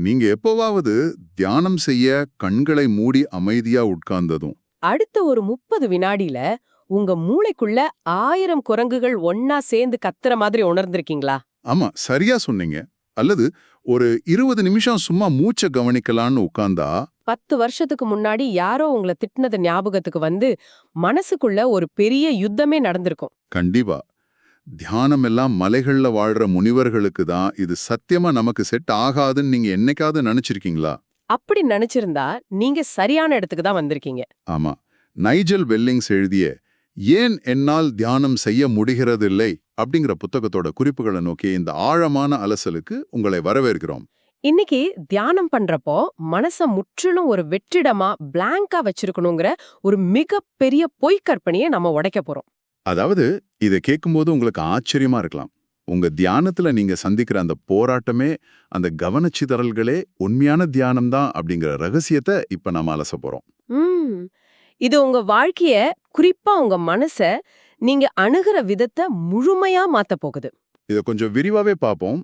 நீங்க எப்போவாவது தியானம் செய்ய கண்களை மூடி அமைதியா உட்கார்ந்ததும் அடுத்த ஒரு 30 வினாடியில உங்க மூளைக்குள்ள 1000 குரங்குகள் ஒன்னா சேர்ந்து கத்துற மாதிரி உணர்ந்திருக்கீங்களா? ஆமா சரியா சொன்னீங்க. அல்லது ஒரு 20 நிமிஷம் சும்மா மூச்ச கவனிக்கலான்னு உட்கார்ந்தா 10 வருஷத்துக்கு முன்னாடி யாரோ உங்கள திட்டுனது ஞாபகத்துக்கு வந்து மனசுக்குள்ள ஒரு பெரிய யுத்தமே நடந்திருக்கும். கண்டிப்பா. தியானம் எல்லாம் மலைகள்ல வாழ்ற முனிவர்களுக்கு தான் இது சத்தியமா நமக்கு செட் ஆகாதுன்னு நீங்க என்னைக்காவது நினைச்சிருக்கீங்களா? அப்படி நினைச்சிருந்தா நீங்க சரியான இடத்துக்கு தான் வந்திருக்கீங்க. ஆமா. நைஜல் வெல்லிங்ஸ் எழுதிய ஏன் என்னால் தியானம் செய்ய முடிகிறதில்லை அப்படிங்கிற புத்தகத்தோட குறிப்புகளை நோக்கி இந்த ஆழமான அலசலுக்கு உங்களை வரவேற்கிறோம். இன்னைக்கு தியானம் பண்றப்போ மனச முற்றிலும் ஒரு வெற்றிடமா பிளாங்கா வச்சிருக்கணுங்கிற ஒரு மிகப்பெரிய பொய்க்கற்பனையை நம்ம உடைக்க போறோம். அதாவது இதை கேட்கும்போது உங்களுக்கு ஆச்சரியமா இருக்கலாம். உங்க தியானத்துல நீங்க சந்திக்கிற அந்த போராட்டமே, அந்த கவனச்சிதறல்களே உண்மையான தியானம் தான் அப்படிங்கிற ரகசியத்தை இப்ப நாம அலச போறோம். ம் இது உங்க வாழ்க்கைய, குறிப்பா உங்க மனச நீங்க அணுகிற விதத்தை முழுமையா மாத்த போகுது. இதை கொஞ்சம் விரிவாவே பார்ப்போம்.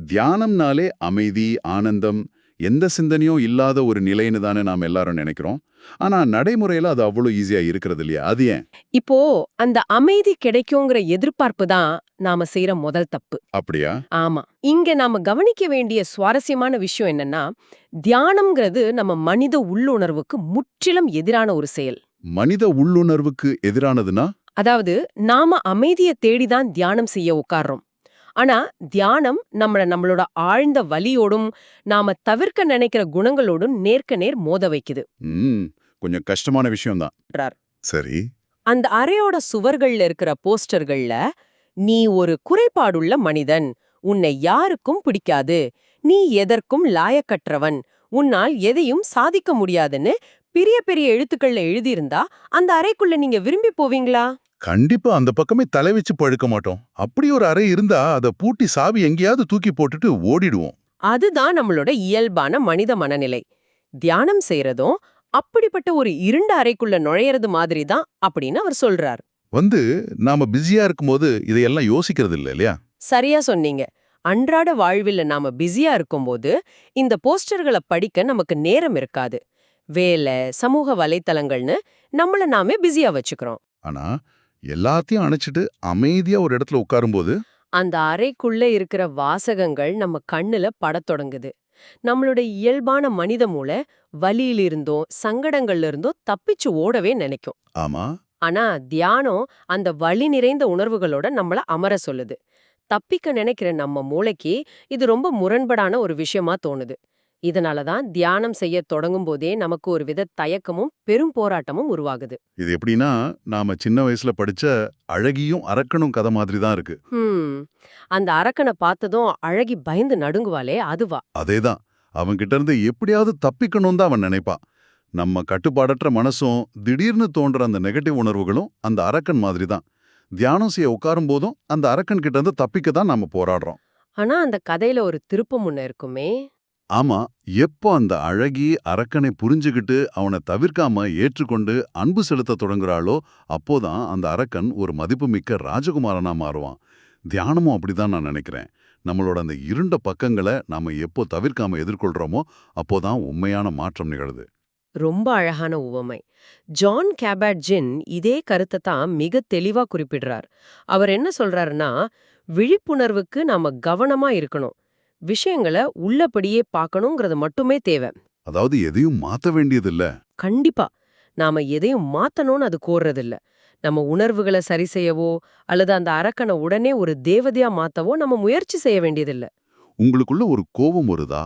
தியானம்னாலே அமைதி, ஆனந்தம், எந்த சிந்தனையும் இல்லாத ஒரு நிலைன்னு தானே நாம் எல்லாரும் நினைக்கிறோம். ஆனா நடைமுறையில அது அவ்வளவு ஈஸியா இருக்கிறது இல்லையா? அது ஏன்? இப்போ அந்த அமைதி கிடைக்குங்கிற எதிர்பார்ப்பு தான் நாம செய்யற முதல் தப்பு. அப்படியா? ஆமா. இங்க நாம கவனிக்க வேண்டிய சுவாரஸ்யமான விஷயம் என்னன்னா, தியானம்ங்கிறது நம்ம மனித உள்ளுணர்வுக்கு முற்றிலும் எதிரான ஒரு செயல். மனித உள்ளுணர்வுக்கு எதிரானதுன்னா? அதாவது நாம அமைதியை தேடிதான் தியானம் செய்ய உட்கார்றோம். ஆனா தியானம் நம்மளோட ஆழ்ந்த வலியோடும் நாம தவிர்க்க நினைக்கிற குணங்களோடும் நேர்க்க நேர் மோத வைக்குது. கொஞ்சம் கஷ்டமான விஷயம்தான். சரி. அந்த அறையோட சுவர்கள்ல இருக்கிற போஸ்டர்கள்ல, நீ ஒரு குறைபாடுள்ள மனிதன், உன்னை யாருக்கும் பிடிக்காது, நீ எதற்கும் லாயக்கற்றவன், உன்னால் எதையும் சாதிக்க முடியாதுன்னு பெரிய பெரிய எழுத்துக்கள்ல எழுதியிருந்தா அந்த அறைக்குள்ள நீங்க விரும்பி போவீங்களா? கண்டிப்பா அந்த பக்கமே தலை வச்சு படுக்க மாட்டோம். அப்படி ஒரு அறை இருந்தா அதை பூட்டி சாவி எங்கேயாவது தூக்கி போட்டுட்டு ஓடிடுவோம். அதுதான் நம்மளோட இயல்பான மனித மனநிலை. தியானம் செய்யறதும் அப்படிப்பட்ட ஒரு இருண்ட அறைக்குள்ள நுழையிறது மாதிரி தான் அப்படின்னு அவர் சொல்றார். நாம பிஸியா இருக்கும்போது இதையெல்லாம் யோசிக்கிறது இல்லையா? சரியா சொன்னீங்க. அன்றாட வாழ்வில் நாம பிஸியா இருக்கும்போது இந்த போஸ்டர்களை படிக்க நமக்கு நேரம் இருக்காது. வேலை, சமூக வலைத்தளங்கள்னு நம்மள நாமே பிஸியா வச்சுக்கிறோம். ஆனா எல்லாத்தையும் அணைச்சிட்டு அமைதியா ஒரு இடத்துல உட்காரும்போது அந்த அறைக்குள்ள இருக்கிற வாசகங்கள் நம்ம கண்ணுல படத் தொடங்குது. நம்மளோட இயல்பான மனித மூளை வலியிலிருந்தோ சங்கடங்கள்ல இருந்தோ தப்பிச்சு ஓடவே நினைக்கும். ஆமா. ஆனா தியானம் அந்த வலி நிறைந்த உணர்வுகளோட நம்மள அமர சொல்லுது. தப்பிக்க நினைக்கிற நம்ம மூளைக்கு இது ரொம்ப முரண்படான ஒரு விஷயமா தோணுது. இதனாலதான் தியானம் செய்ய தொடங்கும் போதே நமக்கு ஒரு வித தயக்கமும் பெரும் போராட்டமும் உருவாகுது. இது எப்படின்னா, நாம சின்ன வயசுல படிச்ச அழகியும் அரக்கனும் கதை மாதிரி தான் இருக்கு. அந்த அரக்கனை பார்த்ததும் அழகி பயந்து நடுங்குவாளே, அதுவா? அதேதான். அவன்கிட்ட இருந்து எப்படியாவது தப்பிக்கணும் தான் அவன் நினைப்பான். நம்ம கட்டுப்பாடற்ற மனசும் திடீர்னு தோன்ற அந்த நெகட்டிவ் உணர்வுகளும் அந்த அரக்கன் மாதிரி தான். தியானம் செய்ய உட்காரும் போதும் அந்த அரக்கன் கிட்ட இருந்து தப்பிக்க தான் நாம போராடுறோம். ஆனா அந்த கதையில ஒரு திருப்பம் ஒண்ணு இருக்குமே. ஆமா. எப்போ அந்த அழகி அரக்கனை புரிஞ்சுகிட்டு அவனை தவிர்க்காம ஏற்றுக்கொண்டு அன்பு செலுத்த தொடங்குறாளோ அப்போதான் அந்த அரக்கன் ஒரு மதிப்புமிக்க ராஜகுமாரனா மாறுவான். தியானமும் அப்படிதான் நான் நினைக்கிறேன். நம்மளோட அந்த இருண்ட பக்கங்களை நாம எப்போ தவிர்க்காம எதிர்கொள்றோமோ அப்போதான் உண்மையான மாற்றம் நிகழுது. ரொம்ப அழகான உவமை. ஜான் கேபட்-ஜின் இதே கருத்தை தான் மிக தெளிவா குறிப்பிடுறார். அவர் என்ன சொல்றாருன்னா, விழிப்புணர்வுக்கு நாம கவனமா இருக்கணும், விஷயங்களை உள்ளபடியே பார்க்கணுங்கிறது மட்டுமே தேவை. அதாவது எதையும் மாத்த வேண்டியதில்ல. கண்டிப்பா. நாம எதையும் மாத்தணும்னு அது கோர்றதில்ல. நம்ம உணர்வுகளை சரி செய்யவோ அல்லது அந்த அரக்கனை உடனே ஒரு தேவதையா மாத்தவோ நம்ம முயற்சி செய்ய வேண்டியதில்ல. உங்களுக்குள்ள ஒரு கோபம் வருதா,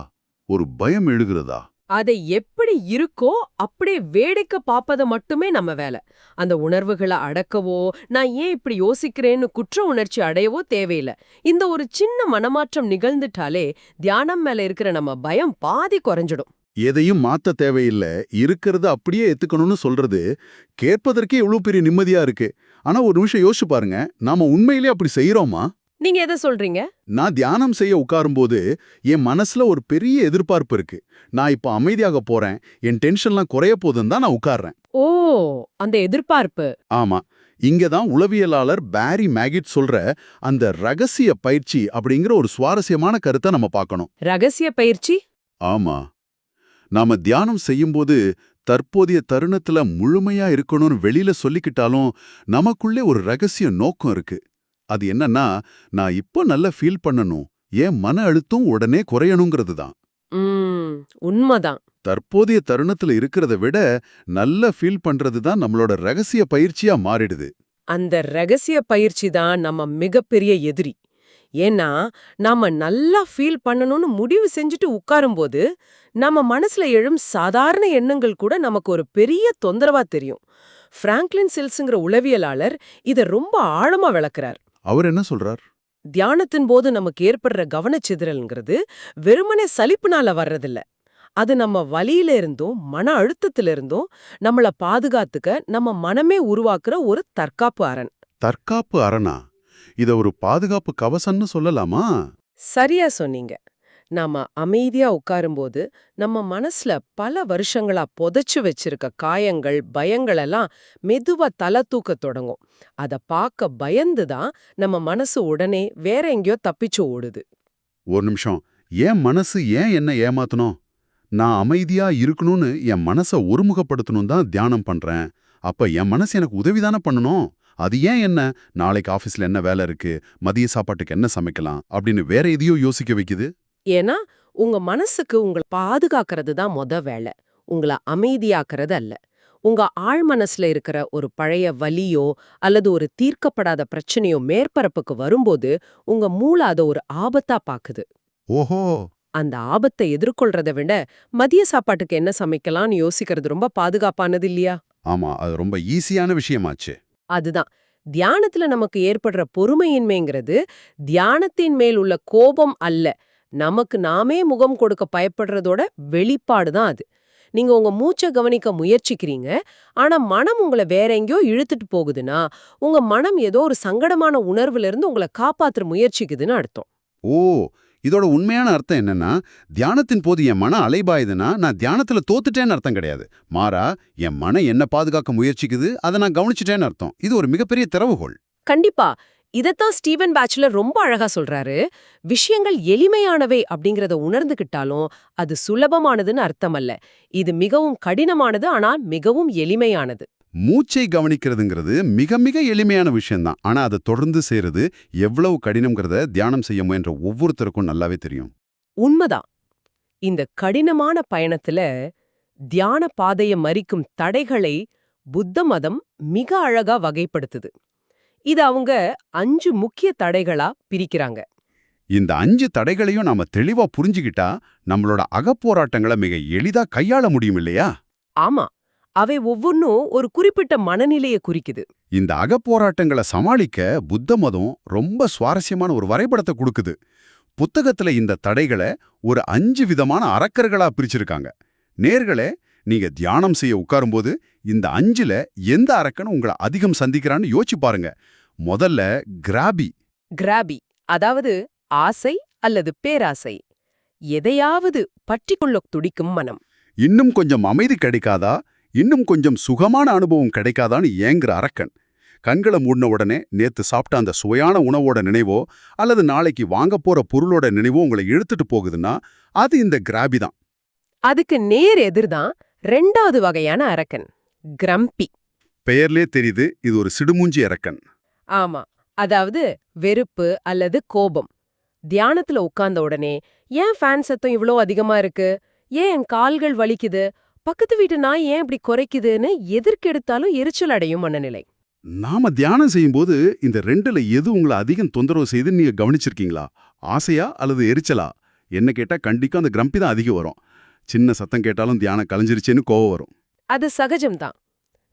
ஒரு பயம் எழுகிறதா, அதை எப்படி இருக்கோ அப்படியே வேடிக்கை பார்ப்பது மட்டுமே நம்ம வேலை. அந்த உணர்வுகளை அடக்கவோ நான் ஏன் இப்படி யோசிக்கிறேன்னு குற்ற உணர்ச்சி அடையவோ தேவையில்லை. இந்த ஒரு சின்ன மனமாற்றம் நிகழ்ந்துட்டாலே தியானம் மேல இருக்கிற நம்ம பயம் பாதி குறைஞ்சிடும். எதையும் மாத்த தேவையில்ல, இருக்கிறது அப்படியே ஏத்துக்கணும்னு சொல்றது கேட்பதற்கே எவ்வளவு பெரிய நிம்மதியா இருக்கு. ஆனா ஒரு நிமிஷம் யோசிச்சு பாருங்க, நாம உண்மையிலே அப்படி செய்யறோமா? நீங்க எதை சொல்றீங்க? நான் தியானம் செய்ய உட்காரும்போது என் மனசுல ஒரு பெரிய எதிர்பார்ப்பு இருக்கு. நான் இப்ப அமைதியாக போறேன், என் டென்ஷன்லாம் குறைய போதுன்னு தான் நான் உட்கார்றேன். ஓ, அந்த எதிர்பார்ப்பு. ஆமா. இங்கதான் உளவியலாளர் பேரி மேகிட் சொல்ற அந்த ரகசிய பயிற்சி அப்படிங்கிற ஒரு சுவாரஸ்யமான கருத்தை நம்ம பார்க்கணும். ரகசிய பயிற்சி? ஆமா, நாம தியானம் செய்யும்போது தற்போதைய தருணத்துல முழுமையா இருக்கணும்னு வெளியில சொல்லிக்கிட்டாலும் நமக்குள்ளே ஒரு ரகசிய நோக்கம் இருக்கு. அது என்னன்னா, நான் இப்போ நல்லா ஃபீல் பண்ணணும், ஏன் மன அழுத்தம் உடனே குறையணுங்கிறது தான். ம், உண்மைதான். தற்போதைய தருணத்துல இருக்கிறத விட நல்லா ஃபீல் பண்றது தான் நம்மளோட ரகசிய பயிற்சியா மாறிடுது. அந்த ரகசிய பயிற்சி தான் நம்ம மிகப்பெரிய எதிரி. ஏன்னா நாம நல்லா ஃபீல் பண்ணணும்னு முடிவு செஞ்சுட்டு உட்காரும்போது நம்ம மனசுல எழும் சாதாரண எண்ணங்கள் கூட நமக்கு ஒரு பெரிய தொந்தரவா தெரியும். பிராங்க்லின் சில்ஸ்ங்கிற உளவியலாளர் இத ரொம்ப ஆழமா விளக்குறார். அவர் என்ன சொல்றார்? தியானத்தின் போது நமக்கு ஏற்படுற கவனச்சிதறல்ங்கிறது வெறுமனே சலிப்புனால வர்றதில்ல. அது நம்ம வலியில இருந்தும் மன அழுத்தத்தில இருந்தும் நம்மள பாதுகாத்துக்க நம்ம மனமே உருவாக்குற ஒரு தற்காப்பு அரண். தற்காப்பு அரணா? இத ஒரு பாதுகாப்பு கவசம்னு சொல்லலாமா? சரியா சொன்னீங்க. நாம அமைதியா உட்காரும்போது நம்ம மனசுல பல வருஷங்களா புதைச்சு வச்சிருக்க காயங்கள், பயங்கள் எல்லாம் மெதுவா தலை தூக்கத் தொடங்கும். அத பார்க்க பயந்துதான் நம்ம மனசு உடனே வேற எங்கேயோ தப்பிச்சு ஓடுது. ஒரு நிமிஷம். ஏன் என்ன ஏமாத்தணும்? நான் அமைதியா இருக்கணும்னு என் மனச ஒருமுகப்படுத்தணும் தான் தியானம் பண்றேன். அப்ப என் மனசு எனக்கு உதவிதானே பண்ணணும். அது ஏன் என்ன நாளைக்கு ஆபீஸ்ல என்ன வேலை இருக்கு, மதிய சாப்பாட்டுக்கு என்ன சமைக்கலாம் அப்படின்னு வேற எதையோ யோசிக்க வைக்குது? ஏன்னா உங்க மனசுக்கு உங்களை பாதுகாக்கிறது தான் வேலை, உங்களை அமைதியாக்குறது அல்ல. உங்க ஆழ் மனசுல இருக்கிற ஒரு பழைய வலியோ அல்லது ஒரு தீர்க்கப்படாத பிரச்சனையோ மேற்பரப்புக்கு வரும்போது உங்க மூளை அதை ஒரு ஆபத்தா பாக்குது. ஓஹோ! அந்த ஆபத்தை எதிர்கொள்றதை விட மதிய சாப்பாட்டுக்கு என்ன சமைக்கலாம்னு யோசிக்கிறது ரொம்ப பாதுகாப்பானது இல்லையா? ஆமா, அது ரொம்ப ஈஸியான விஷயமாச்சு. அதுதான் தியானத்துல நமக்கு ஏற்படுற பொறுமையின்மைங்கிறது தியானத்தின் மேல் உள்ள கோபம் அல்ல, நமக்கு நாமே முகம் கொடுக்க பயப்படுறதோட வெளிப்பாடு தான் அது. நீங்க உங்க மூச்சை கவனிக்க முயற்சிக்கிறீங்க, ஆனா மனம் உங்களை வேற எங்கேயோ இழுத்துட்டு போகுதுன்னா உங்க மனம் ஏதோ ஒரு சங்கடமான உணர்வுல இருந்து உங்களை காப்பாற்ற முயற்சிக்குதுன்னு அர்த்தம். ஓ! இதோட உண்மையான அர்த்தம் என்னன்னா, தியானத்தின் போது என் மனம் அலைபாயுதுன்னா, நான் தியானத்துல தோத்துட்டேன்னு அர்த்தம் கிடையாது. மாறா, என் மனம் என்ன பாதுகாக்க முயற்சிக்குது, அதை நான் கவனிச்சுட்டேன்னு அர்த்தம். இது ஒரு மிகப்பெரிய திறவுகோல். கண்டிப்பா. இதத்தான் ஸ்டீவன் பேச்சுலர் ரொம்ப அழகா சொல்றாரு. விஷயங்கள் எளிமையானவை அப்படிங்கறத உணர்ந்துகிட்டாலும் அது சுலபமானதுன்னு அர்த்தமல்ல. இது மிகவும் கடினமானது, ஆனால் மிகவும் எளிமையானது. மூச்சை கவனிக்கிறதுங்கிறது மிக மிக எளிமையான விஷயம்தான். ஆனா அதை தொடர்ந்து செய்யறது எவ்வளவு கடினம்ங்கிறத தியானம் செய்ய முயன்ற ஒவ்வொருத்தருக்கும் நல்லாவே தெரியும். உண்மைதான். இந்த கடினமான பயணத்துல தியான பாதையை மறிக்கும் தடைகளை புத்த மதம் மிக அழகா வகைப்படுத்துது. இது அவங்க 5 முக்கிய தடைகளா பிரிக்கிறாங்க. இந்த 5 தடைகளையும் நாம தெளிவா புரிஞ்சுகிட்டா நம்மளோட அகப்போராட்டங்களை மிக எளிதா கையாள முடியும் இல்லையா? ஆமா, அவை ஒவ்வொன்னும் ஒரு குறிப்பிட்ட மனநிலையை குறிக்குது. இந்த அகப்போராட்டங்களை சமாளிக்க புத்த மதம் ரொம்ப சுவாரஸ்யமான ஒரு வரைபடத்தை கொடுக்குது. புத்தகத்துல இந்த தடைகளை ஒரு 5 விதமான அரக்கர்களா பிரிச்சிருக்காங்க. நேர்களே, நீங்க தியானம் செய்ய உட்காரும்போது இந்த 5ல எந்த அரக்கன் உங்களை அதிகம் சந்திக்கிறான்னு யோசிச்சு பாருங்க. முதல்ல கிராபி. கிராபி, அதாவது ஆசை அல்லது பேராசை. எதையாவது பற்றிக்கொள்ள துடிக்கும் மனம். இன்னும் கொஞ்சம் அமைதி கிடைக்காதா, இன்னும் கொஞ்சம் சுகமான அனுபவம் கிடைக்காதான்னு ஏங்குற அரக்கன். கண்களை மூடின உடனே நேத்து சாப்பிட்ட அந்த சுவையான உணவோட நினைவோ அல்லது நாளைக்கு வாங்க போற பொருளோட நினைவோ உங்களை இழுத்துட்டு போகுதுன்னா அது இந்த கிராபி தான். அதுக்கு நேர் எதிர்தான் 2வது வகையான அரக்கன், கிரம்பி. பெயர்லே தெரியுது, இது ஒரு சிடுமூஞ்சி அரக்கன். ஆமா, அதாவது வெறுப்பு அல்லது கோபம். தியானத்துல உட்கார்ந்த உடனே ஏன் ஃபேன் சத்தம் இவ்ளோ அதிகமா இருக்கு, ஏன் என் கால்கள் வலிக்குது, பக்கத்து வீட்டு நாய் ஏன் இப்படி குறைக்குதுன்னு எதற்கெடுத்தாலும் எரிச்சல் அடையும் மனநிலை. நாம தியானம் செய்யும்போது இந்த 2ல எது உங்களை அதிகம் தொந்தரவு செய்து நீங்க கவனிச்சிருக்கீங்களா? ஆசையா அல்லது எரிச்சலா? என்ன கேட்டா கண்டிப்பா அந்த கிரம்பி தான் அதிகம் வரும். சின்ன சத்தம் கேட்டாலும் தியானம் கலைஞ்சிருச்சேன்னு கோவம் வரும். அது சகஜம்தான்.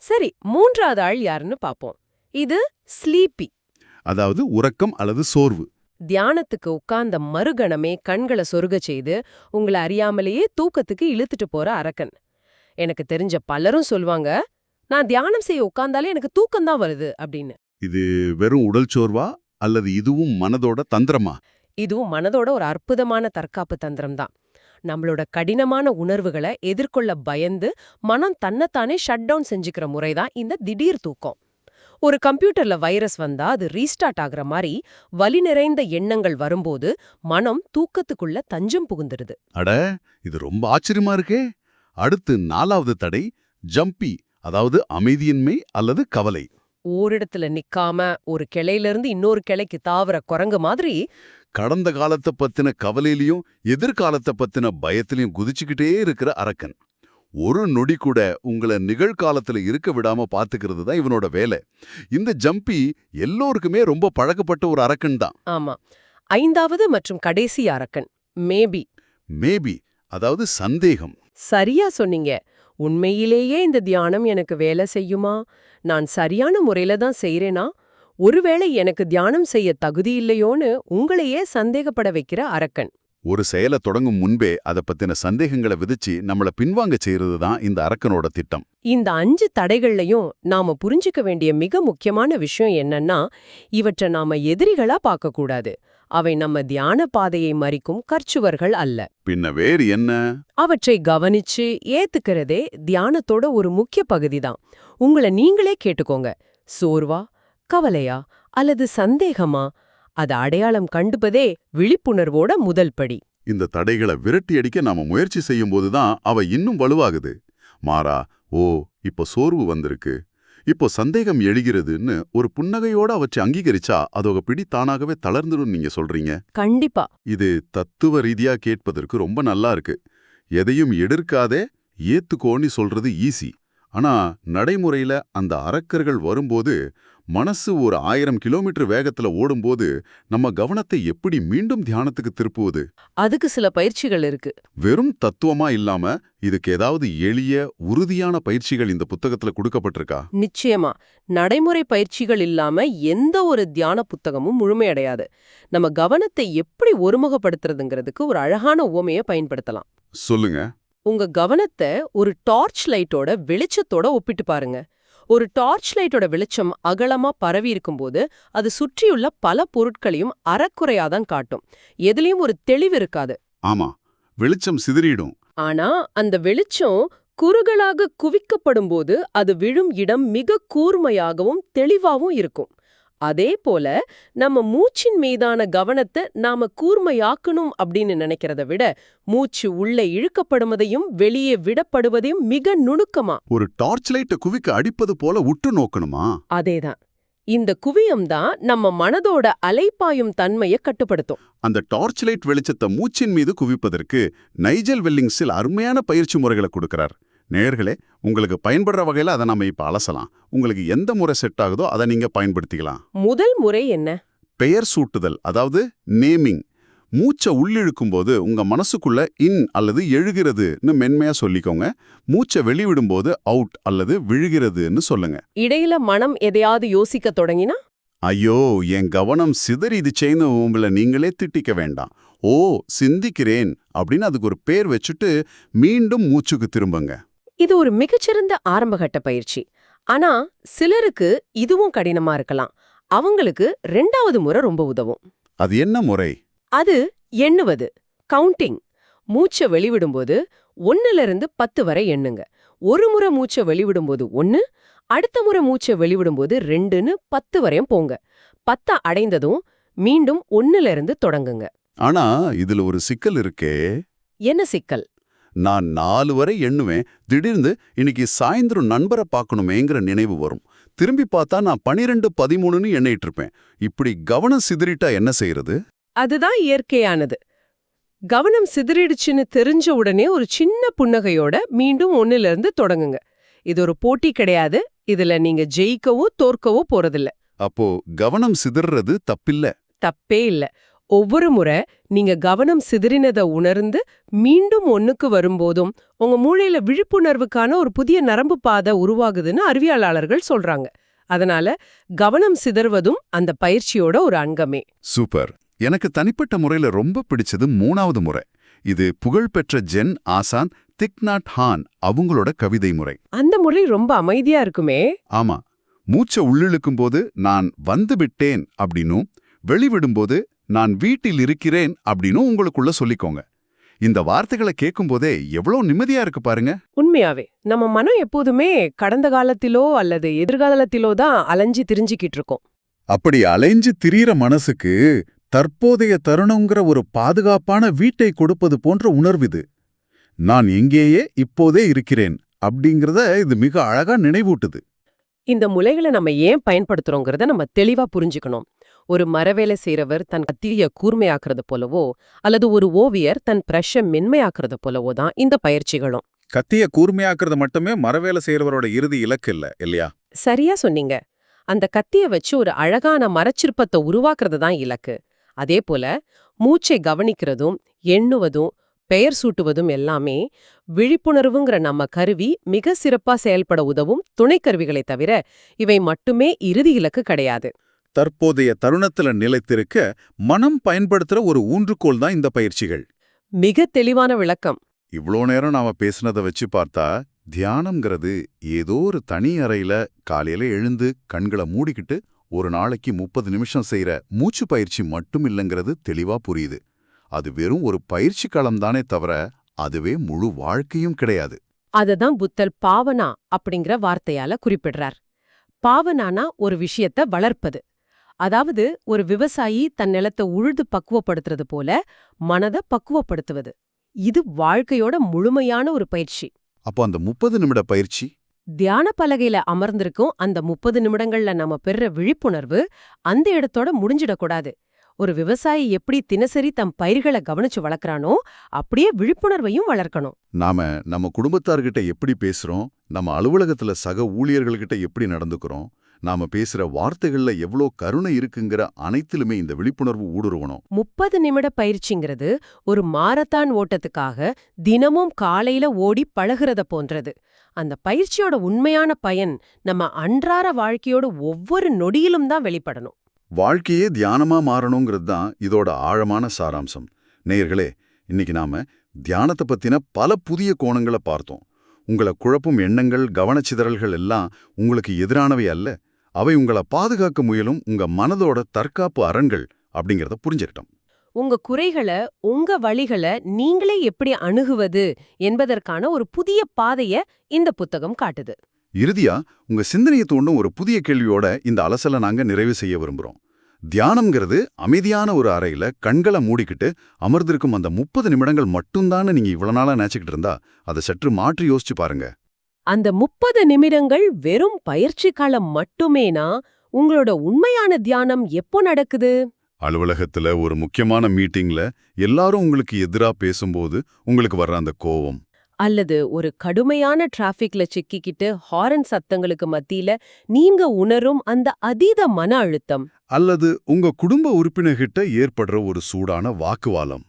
சரி, 3வது ஆள் யாருன்னு பாப்போம். இது ஸ்லீப்பி. அதாவது உறக்கம் அல்லது சோர்வு. தியானத்துக்கு உட்கார்ந்த மறுகணமே கண்களை சொருக செய்து உங்களை அறியாமலேயே தூக்கத்துக்கு இழுத்துட்டு போற அரக்கன். எனக்கு தெரிஞ்ச பலரும் சொல்லுவாங்க, நான் தியானம் செய்ய உட்கார்ந்தாலே எனக்கு தூக்கம்தான் வருது அப்படின்னு. இது வெறும் உடல் சோர்வா அல்லது இதுவும் மனதோட தந்திரமா? இதுவும் மனதோட ஒரு அற்புதமான தற்காப்பு தந்திரம் தான். நம்மளோட கடினமான உணர்வுகளை எதிர்கொள்ள பயந்து மனம் தன்னைத்தானே ஷட் டவுன் செஞ்சுக்கிற முறைதான் இந்த திடீர் தூக்கம். ஒரு கம்ப்யூட்டர்ல வைரஸ் வந்தா அது ரீஸ்டார்ட் ஆகுற மாதிரி வலி நிறைந்த எண்ணங்கள் வரும்போது மனம் தூக்கத்துக்குள்ள தஞ்சம் புகுந்துருது. அட, இது ரொம்ப ஆச்சரியமா இருக்கே. அடுத்து 4வது தடை ஜம்பி, அதாவது அமைதியின்மை அல்லது கவலை. ஓரிடத்துல நிக்காம ஒரு கிளையில இருந்து இன்னொரு கிளைக்கு தாவற குரங்கு மாதிரி கடந்த காலத்தை பத்தின கவலையிலயும் எதிர்காலத்தை பத்தின பயத்திலையும் குதிச்சுக்கிட்டே இருக்கிற அரக்கன். ஒரு நொடி கூட உங்களை நிகழ்காலத்துல இருக்க விடாம பாத்துக்கிறது தான் இவனோட வேலை. இந்த ஜம்பி எல்லோருக்குமே ரொம்ப பழக்கப்பட்ட ஒரு அரக்கன் தான். ஆமா. 5வது மற்றும் கடைசி அரக்கன் மேபி. மேபி, அதாவது சந்தேகம். சரியா சொன்னீங்க. உண்மையிலேயே இந்த தியானம் எனக்கு வேலை செய்யுமா? நான் சரியான முறையில தான் செய்றேனா? ஒருவேளை எனக்கு தியானம் செய்ய தகுதி இல்லையோன்னு உங்களையே சந்தேகப்பட வைக்கிற அரக்கன். ஒரு செயலை தொடங்கும் முன்பே அதை பத்தின சந்தேகங்களை விதிச்சு நம்மள பின்வாங்க செய்யறது தான் இந்த அரக்கனோட திட்டம். இந்த 5 தடைகள்லையும் நாம புரிஞ்சுக்க வேண்டிய மிக முக்கியமான விஷயம் என்னன்னா, இவற்றை நாம எதிரிகளா பார்க்கக்கூடாது. அவை நம்ம தியான பாதையை மறிக்கும் கற்சுவர்கள் அல்ல. பின்ன வேறு என்ன? அவற்றை கவனிச்சு ஏத்துக்கிறதே தியானத்தோட ஒரு முக்கிய பகுதிதான். உங்களை நீங்களே கேட்டுக்கோங்க. சோர்வா, கவலையா அல்லது சந்தேகமா? அதை அடையாளம் கண்டுபதே விழிப்புணர்வோட முதல் படி. இந்த தடைகளை விரட்டி அடிக்க நாம முயற்சி செய்யும்போது தான் அவ இன்னும் வலுவாகுது. மாறா, ஓ, இப்போ சோர்வு வந்திருக்கு, இப்போ சந்தேகம் எழுகிறதுன்னு ஒரு புன்னகையோட அவற்றை அங்கீகரிச்சா அதோக பிடி தானாகவே தளர்ந்துடும் நீங்க சொல்றீங்க. கண்டிப்பா. இது தத்துவ ரீதியா கேட்பதற்கு ரொம்ப நல்லா இருக்கு. எதையும் எதிர்க்காதே ஏத்துக்கோன்னு சொல்றது ஈஸி. ஆனா நடைமுறையில அந்த அரக்கர்கள் வரும்போது, மனசு ஒரு 1000 கிலோமீட்டர் வேகத்துல ஓடும்போது நம்ம கவனத்தை எப்படி மீண்டும் தியானத்துக்கு திருப்புவது? அதுக்கு சில பயிற்சிகள் இருக்கு. வெறும் தத்துவமா இல்லாம இதுக்கு ஏதாவது எளிய உறுதியான பயிற்சிகள் இந்த புத்தகத்துல கொடுக்கப்பட்டிருக்கா? நிச்சயமா. நடைமுறை பயிற்சிகள் இல்லாம எந்த ஒரு தியான புத்தகமும் முழுமையடையாது. நம்ம கவனத்தை எப்படி ஒருமுகப்படுத்துறதுங்கிறதுக்கு ஒரு அழகான உவமையை பயன்படுத்தலாம். சொல்லுங்க. உங்க கவனத்தை ஒரு டார்ச் லைட்டோட வெளிச்சத்தோட ஒப்பிட்டு பாருங்க. ஒரு டார்ச் லைட்டோட வெளிச்சம் அகலமா பரவி இருக்கும்போது அது சுற்றியுள்ள பல பொருட்களையும் அறக்குறையாதான் காட்டும். எதுலயும் ஒரு தெளிவு இருக்காது. ஆமா, வெளிச்சம் சிதறிடும். ஆனா அந்த வெளிச்சம் குறுகலாக குவிக்கப்படும்போது அது விழும் இடம் மிக கூர்மையாகவும் தெளிவாகவும் இருக்கும். அதே போல நம்ம மூச்சின் மீதான கவனத்தை நாம கூர்மையாக்கணும் அப்படின்னு நினைக்கிறத விட மூச்சு உள்ளே இழுக்கப்படுவதையும் வெளியே விடப்படுவதையும் மிக நுணுக்கமா ஒரு டார்ச் லைட்டை குவிக்க அடிப்பது போல உற்று நோக்கணுமா? அதேதான். இந்த குவியம்தான் நம்ம மனதோட அலைப்பாயும் தன்மையை கட்டுப்படுத்தும். அந்த டார்ச் லைட் வெளிச்சத்தை மூச்சின் மீது குவிப்பதற்கு நைஜல் வெல்லிங்ஸில் அருமையான பயிற்சி முறைகளை கொடுக்கிறார். நேயர்களே, உங்களுக்கு பயன்படுற வகையில அதை நாம இப்ப அலசலாம். உங்களுக்கு எந்த முறை செட் ஆகுதோ அதை நீங்க பயன்படுத்திக்கலாம். முதல் முறை என்ன? பெயர் சூட்டுதல், அதாவது நேமிங். மூச்சை உள்ளிழுக்கும்போது உங்க மனசுக்குள்ள இன் அல்லது எழுகிறதுன்னு மென்மையா சொல்லிக்கோங்க. மூச்சை வெளிவிடும்போது அவுட் அல்லது விழுகிறதுன்னு சொல்லுங்க. இடையில மனம் எதையாவது யோசிக்க தொடங்கினா, ஐயோ, என் கவனம் சிதறிடுச்சேன்னு உங்களை நீங்களே திட்டிக்க வேண்டாம். ஓ, சிந்திக்கிறேன் அப்படின்னு அதுக்கு ஒரு பேர் வச்சுட்டு மீண்டும் மூச்சுக்கு திரும்புங்க. இது ஒரு மிகச்சிறந்த ஆரம்பகட்ட பயிற்சி. ஆனா சிலருக்கு இதுவும் கடினமா இருக்கலாம். அவங்களுக்கு 2வது முறை ரொம்ப உதவும். அது என்ன முறை? அது எண்ணுவது, கவுண்டிங். மூச்சை வெளிவிடும்போது 1லிருந்து 10 வரை எண்ணுங்க. ஒரு முறை மூச்சை வெளிவிடும்போது 1, அடுத்த முறை மூச்சை வெளிவிடும்போது 2ன்னு 10 வரையும் போங்க. 10 அடைந்ததும் மீண்டும் 1லிருந்து தொடங்குங்க. ஆனா இதுல ஒரு சிக்கல் இருக்கே. என்ன சிக்கல்? நான் 4 வரை எண்ணுவேன். திடீர்னு இன்னைக்கு சாயந்தரம் நண்பரை பார்க்கணுமேங்கிற நினைவு வரும். திரும்பி பார்த்தா நான் 12, 13ன்னு எண்ணிட்டு இருப்பேன். இப்படி கவனம் சிதறிட்டா என்ன செய்யறது? அதுதான் இயற்கையானது. கவனம் சிதறிடுச்சுன்னு தெரிஞ்ச உடனே ஒரு சின்ன புன்னகையோட மீண்டும் 1லிருந்து தொடங்குங்க. இது ஒரு போட்டி கிடையாது. இதுல நீங்க ஜெயிக்கவோ தோற்கவோ போறதில்ல. அப்போ கவனம் சிதறது தப்பில்ல. தப்பே இல்ல. ஒவ்வொரு முறை நீங்க கவனம் சிதறினத உணர்ந்து மீண்டும் 1க்கு வரும்போதும் உங்க மூளையில விழிப்புணர்வுக்கான ஒரு புதிய நரம்பு பாதை உருவாகுதுன்னு அறிவியலாளர்கள் சொல்றாங்க. அதனால கவனம் சிதறுவதும் அந்த பயிற்சியோட ஒரு அங்கமே. சூப்பர். எனக்கு தனிப்பட்ட முறையில ரொம்ப பிடிச்சது 3வது முறை. இது புகழ்பெற்ற ஜென் ஆசான் திக் நாட் ஹான் அவங்களோட கவிதை முறை. அந்த முறை ரொம்ப அமைதியா இருக்குமே. ஆமா, மூச்சை உள்ளிழுக்கும் போது நான் வந்து விட்டேன் அப்படின்னும் வெளிவிடும்போது நான் வீட்டில் இருக்கிறேன் அப்படின்னு உங்களுக்குள்ள சொல்லிக்கோங்க. இந்த வார்த்தைகளை கேட்கும்போதே எவ்வளவு நிம்மதியா இருக்கு பாருங்க. உண்மையாவே நம்ம மனம் எப்போதுமே கடந்த காலத்திலோ அல்லது எதிர்காலத்திலோ தான் அலைஞ்சு திரிஞ்சுக்கிட்டு இருக்கோம். அப்படி அலைஞ்சு திரியிற மனசுக்கு தற்போதைய தருணங்கிற ஒரு பாதுகாப்பான வீட்டை கொடுப்பது போன்ற உணர்வு இது. நான் எங்கேயே இப்போதே இருக்கிறேன் அப்படிங்கறத இது மிக அழகா நினைவூட்டுது. இந்த முலைகளை நம்ம ஏன் பயன்படுத்துறோங்கிறத நம்ம தெளிவா புரிஞ்சுக்கணும். ஒரு மரவேலை செய்றவர் தன் கத்திய கூர்மையாக்குறது போலவோ அல்லது ஒரு ஓவியர் தன் பிரஷ மென்மையாக்குறது போலவோ தான் இந்த பயிற்சிகளும். கத்திய கூர்மையாக்குறது மட்டுமே மரவேலை செய்யறவரோட இறுதி இலக்கு இல்லையா? சரியா சொன்னீங்க. அந்த கத்திய வச்சு ஒரு அழகான மரச்சிற்பத்தை உருவாக்குறது தான் இலக்கு. அதே போல மூச்சை கவனிக்கிறதும் எண்ணுவதும் பெயர் சூட்டுவதும் எல்லாமே விழிப்புணர்வுங்கிற நம்ம கருவி மிக சிறப்பா செயல்பட உதவும் துணைக்கருவிகளை தவிர இவை மட்டுமே இறுதி இலக்கு கிடையாது. தற்போதைய தருணத்துல நிலைத்திருக்க மனம் பயன்படுத்துற ஒரு ஊன்றுகோல் தான் இந்த பயிற்சிகள். மிக தெளிவான விளக்கம். இவ்ளோ நேரம் நாம பேசுனதை வச்சு பார்த்தா தியானம்ங்கிறது ஏதோ ஒரு தனி அறையில காலையில எழுந்து கண்களை மூடிக்கிட்டு ஒரு நாளைக்கு 30 நிமிஷம் செய்யற மூச்சு பயிற்சி மட்டும் இல்லைங்கிறது தெளிவா புரியுது. அது வெறும் ஒரு பயிற்சி களம் தானே தவிர அதுவே முழு வாழ்க்கையும் கிடையாது. அததான் புத்தர் பாவனா அப்படிங்கிற வார்த்தையால குறிப்பிடுறார். பாவனானா ஒரு விஷயத்த வளர்ப்பது. அதாவது ஒரு விவசாயி தன் நிலத்தை உழுது பக்குவப்படுத்துறது போல மனதை பக்குவப்படுத்துவது. இது வாழ்க்கையோட முழுமையான ஒரு பயிற்சி. அப்போ அந்த 30 நிமிட பயிற்சி தியான பலகையில அமர்ந்திருக்கும் அந்த 30 நிமிடங்கள்ல நம்ம பெறுற விழிப்புணர்வு அந்த இடத்தோட முடிஞ்சிடக்கூடாது. ஒரு விவசாயி எப்படி தினசரி தம் பயிர்களை கவனிச்சு வளர்க்கறானோ அப்படியே விழிப்புணர்வையும் வளர்க்கணும். நம்ம குடும்பத்தார்கிட்ட எப்படி பேசுறோம், நம்ம அலுவலகத்துல சக ஊழியர்கள்கிட்ட எப்படி நடந்துக்கிறோம், நாம பேசுற வார்த்தைகள்ல எவ்வளோ கருணை இருக்குங்கிற அனைத்திலுமே இந்த விழிப்புணர்வு ஊடுருவணும். 30 நிமிட பயிற்சிங்கிறது ஒரு மாரத்தான் ஓட்டத்துக்காக தினமும் காலையில ஓடி பழகுறத போன்றது. அந்த பயிற்சியோட உண்மையான பயன் நம்ம அன்றாட வாழ்க்கையோட ஒவ்வொரு நொடியிலும் தான் வெளிப்படணும். வாழ்க்கையே தியானமா மாறணுங்கிறது தான் இதோட ஆழமான சாராம்சம். நேயர்களே, இன்னைக்கு நாம தியானத்தை பத்தின பல புதிய கோணங்களை பார்த்தோம். உங்களை குழப்பும் எண்ணங்கள், கவனச்சிதறல்கள் எல்லாம் உங்களுக்கு எதிரானவை அல்ல. அவை உங்களை பாதுகாக்க முயலும் உங்க மனதோட தற்காப்பு அரண்கள் அப்படிங்கறத புரிஞ்சுக்கிட்டோம். உங்க குறைகளை, உங்க வழிகளை நீங்களே எப்படி அணுகுவது என்பதற்கான ஒரு புதிய பாதைய இந்த புத்தகம் காட்டுது. இறுதியா உங்க சிந்தனையை தூண்டும் ஒரு புதிய கேள்வியோட இந்த அலசலை நாங்க நிறைவு செய்ய விரும்புறோம். தியானம்ங்கிறது அமைதியான ஒரு அறையில கண்களை மூடிக்கிட்டு அமர்ந்திருக்கும் அந்த 30 நிமிடங்கள் மட்டும்தான் நீங்க இவ்வளவு நாளா நினைச்சுக்கிட்டு இருந்தா அதை சற்று மாற்றி யோசிச்சு பாருங்க. அந்த 30 நிமிடங்கள் வெறும் பயிற்சி காலம் மட்டுமேனா? உங்களோட உண்மையான தியானம் எப்போ நடக்குது? அலுவலகத்துல ஒரு முக்கியமான மீட்டிங்ல எல்லாரும் உங்களுக்கு எதிரா பேசும்போது உங்களுக்கு வர்ற அந்த கோவம், அல்லது ஒரு கடுமையான டிராஃபிக்ல சிக்கிக்கிட்டு ஹாரன் சத்தங்களுக்கு மத்தியில நீங்க உணரும் அந்த அதீத மன அழுத்தம், அல்லது உங்க குடும்ப உறுப்பினர்கிட்ட ஏற்படுற ஒரு சூடான வாக்குவாதம்,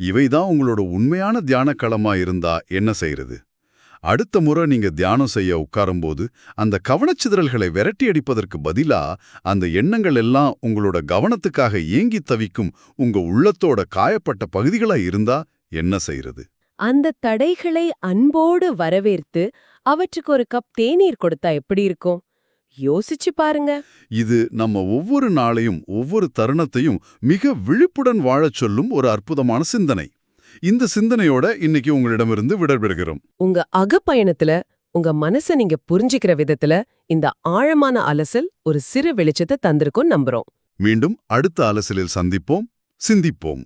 இவைதான் உங்களோட உண்மையான தியான களமா இருந்தா என்ன செய்யறது? அடுத்த முறை நீங்க தியானம் செய்ய உட்காரும்போது அந்த கவனச்சிதறல்களை விரட்டி அடிப்பதற்கு பதிலா அந்த எண்ணங்கள் எல்லாம் உங்களோட கவனத்துக்காக ஏங்கி தவிக்கும் உங்க உள்ளத்தோட காயப்பட்ட பகுதிகளா இருந்தா என்ன செய்யறது? அந்த தடைகளை அன்போடு வரவேற்று அவற்றுக்கு ஒரு கப் தேநீர் கொடுத்தா எப்படி இருக்கும்? யோசிச்சு பாருங்க. இது நம்ம ஒவ்வொரு நாளையும் ஒவ்வொரு தருணத்தையும் மிக விழிப்புடன் வாழச் சொல்லும் ஒரு அற்புதமான சிந்தனை. இந்த சிந்தனையோட இன்னைக்கு உங்களிடமிருந்து விடைபெறுகிறோம். உங்க அகப்பயணத்துல உங்க மனசை நீங்க புரிஞ்சுக்கிற விதத்துல இந்த ஆழமான அலசல் ஒரு சிறு வெளிச்சத்தை தந்திருக்கும் நம்புறோம். மீண்டும் அடுத்த அலசலில் சந்திப்போம், சிந்திப்போம்.